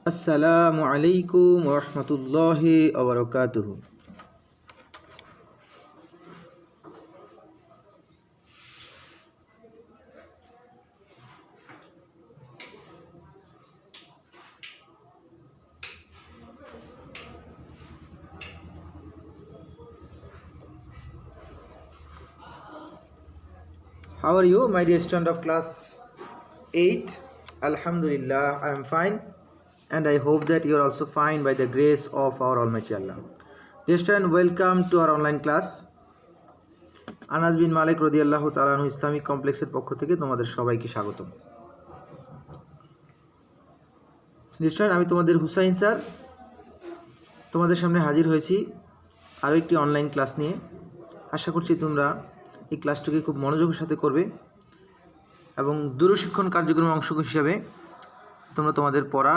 Assalamu alaikum wa rahmatullahi wa barakatuh. How are you, my dear student of class 8? Alhamdulillah, I am fine, and I hope that you are also fine by the grace of our Almighty Allah. Dear student, welcome to our online class. Anas বিন মালিক রাদিয়াল্লাহু তাআলা আনহু Islamic কমপ্লেক্সের পক্ষ থেকে তোমাদের সবাইকে স্বাগতম। নিশ্চয় আমি তোমাদের হুসাইন স্যার তোমাদের সামনে হাজির হয়েছি আরও একটি অনলাইন ক্লাস নিয়ে। আশা করছি তোমরা এই ক্লাসটিকে খুব মনোযোগের সাথে করবে এবং দূরশিক্ষণ কার্যক্রমের অংশ হিসাবে তোমরা তোমাদের পড়া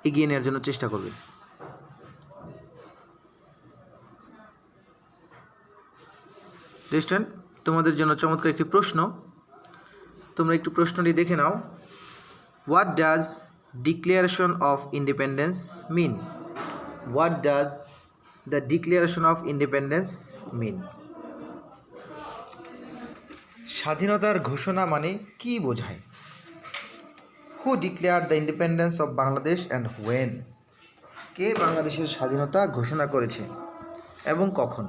এগিয়ে নেওয়ার জন্য চেষ্টা করবে। স্টুডেন্ট, তোমাদের জন্য চমৎকার একটি প্রশ্ন, তোমরা একটু প্রশ্নটি দেখে নাও। What does declaration of independence mean? What does the declaration of independence mean? স্বাধীনতার ঘোষণা মানে কি বোঝায়? Who declared the independence of Bangladesh and when? কে বাংলাদেশের স্বাধীনতা ঘোষণা করেছে এবং কখন?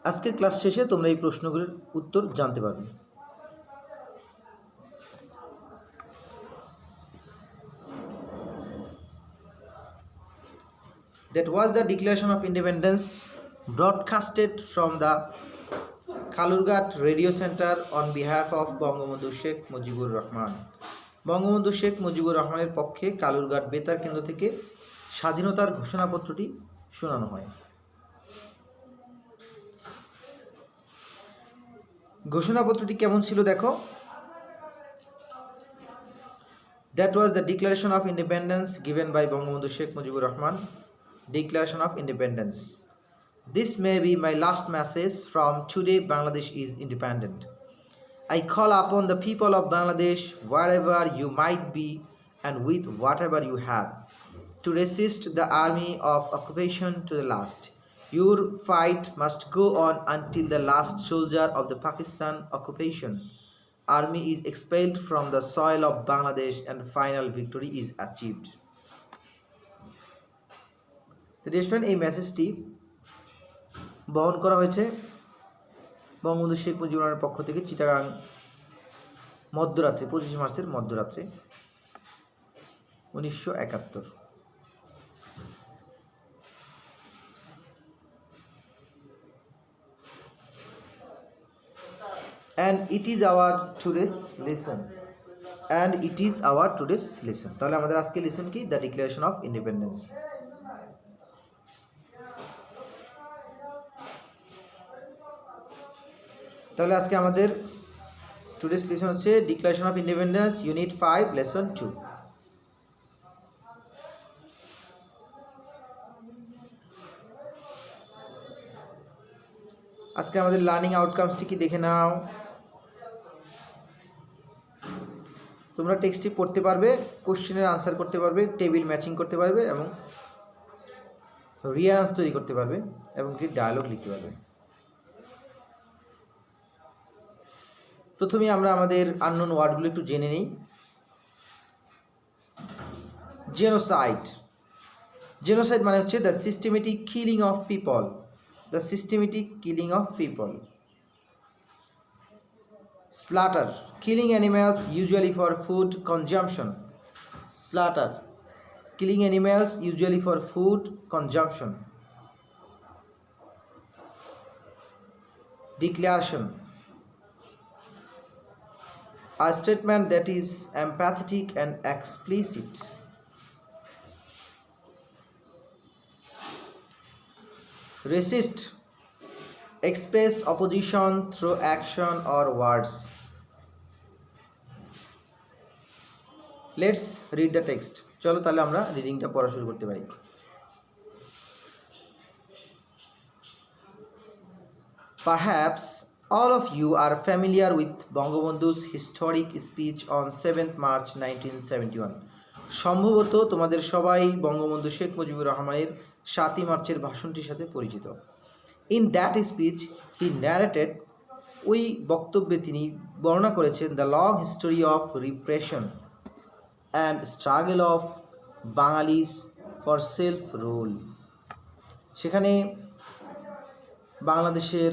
আজকের ক্লাস শেষে তোমরা এই প্রশ্নগুলোর উত্তর জানতে পারবে। That was the Declaration of Independence broadcasted from the Kalurghat Radio Center on behalf of Bangabandhu Sheikh Mujibur Rahman. Bangabandhu Sheikh Mujibur রহমানের পক্ষে কালুরঘাট বেতার কেন্দ্র থেকে স্বাধীনতার ঘোষণাপত্রটি শোনানো হয়। ঘোষণাপত্রটি কেমন ছিল দেখো। That was the Declaration of Independence given by Bangabandhu Sheikh Mujibur Rahman. Declaration of Independence. This may be my last message from today. Bangladesh is independent. I call upon the people of Bangladesh, wherever you might be and with whatever you have, to resist the army of occupation to the last. Your fight must go on until the last soldier of the Pakistan occupation army is expelled from the soil of Bangladesh and final victory is achieved. এই মেসেজটি বহন করা হয়েছে বঙ্গবন্ধু শেখ মুজিবুর রহমানের পক্ষ থেকে চিটাগাং মধ্যরাত্রে 25 মার্চের মধ্যরাত্রে 1971। And it is our today's lesson. And it is our today's lesson. তাহলে আমাদের আজকে লেসন কি? The declaration of independence. তাহলে আজকে আমাদের টুডেস লেসন হচ্ছে declaration of independence unit 5 lesson 2। আজকে আমাদের লার্নিং আউটকামসটি কি দেখে নাও। তোমরা টেক্সটটি পড়তে পারবে, কোশ্চেনের আনসার করতে পারবে, টেবিল ম্যাচিং করতে পারবে এবং রিয়ারেন্স তৈরি করতে পারবে এবং কি ডায়ালগ লিখতে পারবে। প্রথমে আমরা আমাদের আননোন ওয়ার্ডগুলো একটু জেনে নিই। জেনোসাইড। জেনোসাইড মানে হচ্ছে the systematic killing of people. The systematic killing of people. Slaughter, killing animals usually for food consumption. Slaughter, killing animals usually for food consumption. Declaration, a statement that is empathetic and explicit. Resist, express opposition through action or words. Let's read the text. চলো তাহলে আমরা রিডিংটা পড়া শুরু করতে পারি। Perhaps All of you are familiar with বঙ্গবন্ধু's historic speech on 7th March 1971. সম্ভবত তোমাদের সবাই বঙ্গবন্ধু শেখ মুজিবুর রহমানের 7ই মার্চের ভাষণটির সাথে পরিচিত। In that speech, he narrated, ওই বক্তব্যে তিনি বর্ণনা করেছেন the long history of repression and struggle of Bangalis for self-rule. সেখানে বাংলাদেশের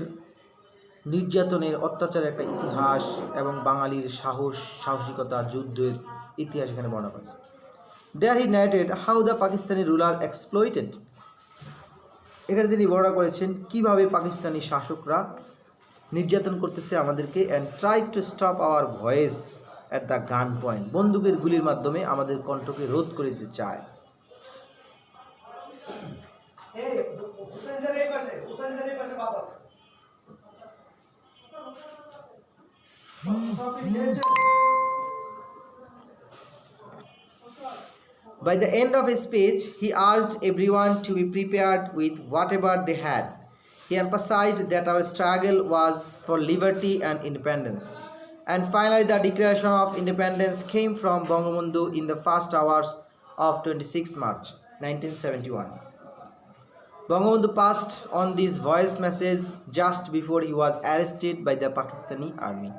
নির্যাতনের অত্যাচারের একটা ইতিহাস এবং বাঙালির সাহসিকতা যুদ্ধের ইতিহাস এখানে বর্ণনা করেছে। There he narrated how the Pakistani ruler exploited. এখানে তিনি বর্ণনা করেছেন কিভাবে পাকিস্তানি শাসকরা নির্যাতন করতেছে আমাদেরকে and tried to stop our voice at the gun point. বন্দুকের গুলির মাধ্যমে আমাদের কণ্ঠকে রোধ করে দিতে চায়। By the end of his speech, he urged everyone to be prepared with whatever they had. He emphasized that our struggle was for liberty and independence. And finally, the Declaration of Independence came from Bangabandhu in the first hours of 26 March 1971. Bangabandhu passed on this voice message just before he was arrested by the Pakistani army.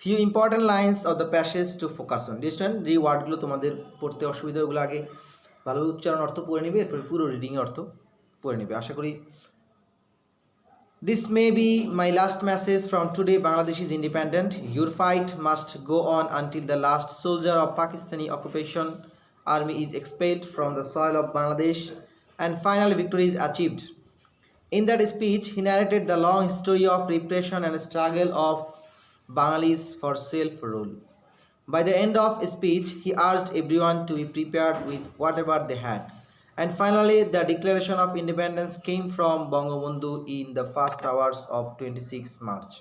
Few important lines of the passage to focus on. Listen, যে ওয়ার্ডগুলো তোমাদের পড়তে অসুবিধা ওগুলো আগে ভালোভাবে উচ্চারণ অর্থ পড়ে নেবে, এরপর পুরো রিডিং অর্থ পড়ে নেবে। আশা করি This may be my last message from today. Bangladesh is independent. Your fight must go on until the last soldier of Pakistani occupation army is expelled from the soil of Bangladesh and final victory is achieved. In that speech, he narrated the long history of repression and struggle of Bangalis for self-rule. By the end of his speech, he urged everyone to be prepared with whatever they had. And finally, the Declaration of Independence came from Bangabandhu in the first hours of 26 March.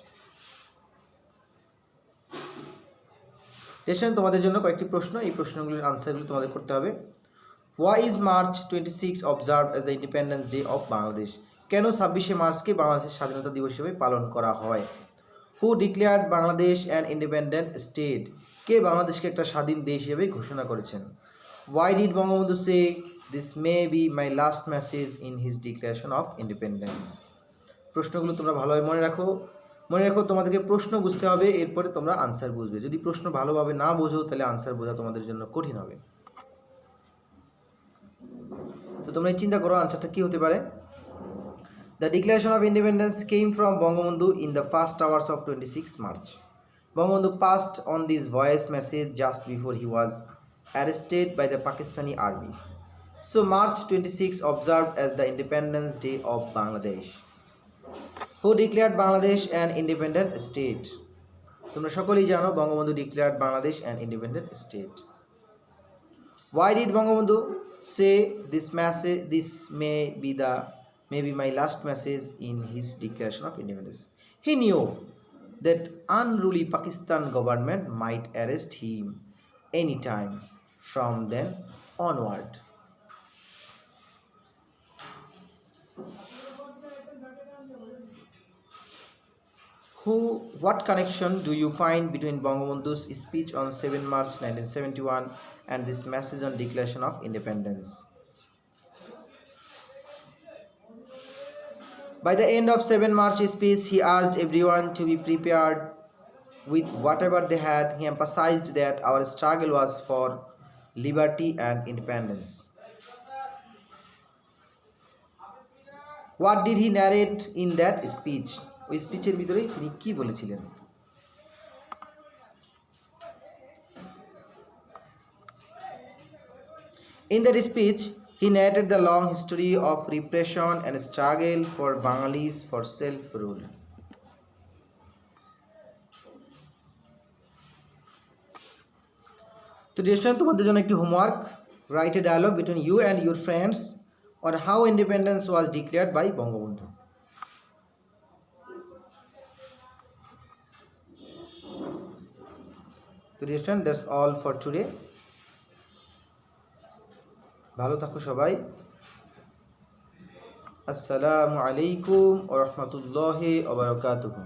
Station তোমাদের জন্য কয়েকটি প্রশ্ন, এই প্রশ্নগুলোর আনসারগুলো তোমাদের করতে হবে। Why is March 26 observed as the Independence Day of Bangladesh? কেন 26শে মার্চকে বাংলাদেশের স্বাধীনতা দিবস হিসেবে পালন করা হয়? Who declared Bangladesh an independent state? কে বাংলাদেশকে একটা স্বাধীন দেশ হিসেবে ঘোষণা করেছেন? Why did Bangabandhu say this may be my last message in his declaration of independence? প্রশ্নগুলো তোমরা ভালোভাবে মনে রাখো তোমাদেরকে প্রশ্ন বুঝতে হবে, এরপরে তোমরা আনসার বুঝবে। যদি প্রশ্ন ভালোভাবে না বোঝো তাহলে আনসার বোঝা তোমাদের জন্য কঠিন হবে। তো তোমরা চিন্তা করো আনসারটা কি হতে পারে। The Declaration of Independence came from Bangabandhu in the first hours of 26 March. Bangabandhu passed on this voice message just before he was arrested by the Pakistani army. So March 26 observed as the Independence Day of Bangladesh. Who declared Bangladesh an independent state? তোমরা সকলেই জানো Bangabandhu declared Bangladesh an independent state. Why did Bangabandhu say this may be my last message in his declaration of independence? He knew that unruly Pakistan government might arrest him anytime from then onward. What connection do you find between Bangabandhu's speech on 7 March 1971 and this message on Declaration of Independence? By the end of 7 March's speech, he urged everyone to be prepared with whatever they had. He emphasized that our struggle was for liberty and independence. What did he narrate in that speech? ওই স্পিচের ভিতরে তিনি কি বলেছিলেন? In that speech, he narrated the long history of repression and struggle for Bangalis for self-rule. তো deer তোমাদের জন্য একটি homework, write a dialogue between you and your friends on how independence was declared by Bangabandhu. তো dear student, that's all for today. ভালো থাকো সবাই। আসসালামু আলাইকুম ওয়া রাহমাতুল্লাহি ওয়া বারাকাতুহু।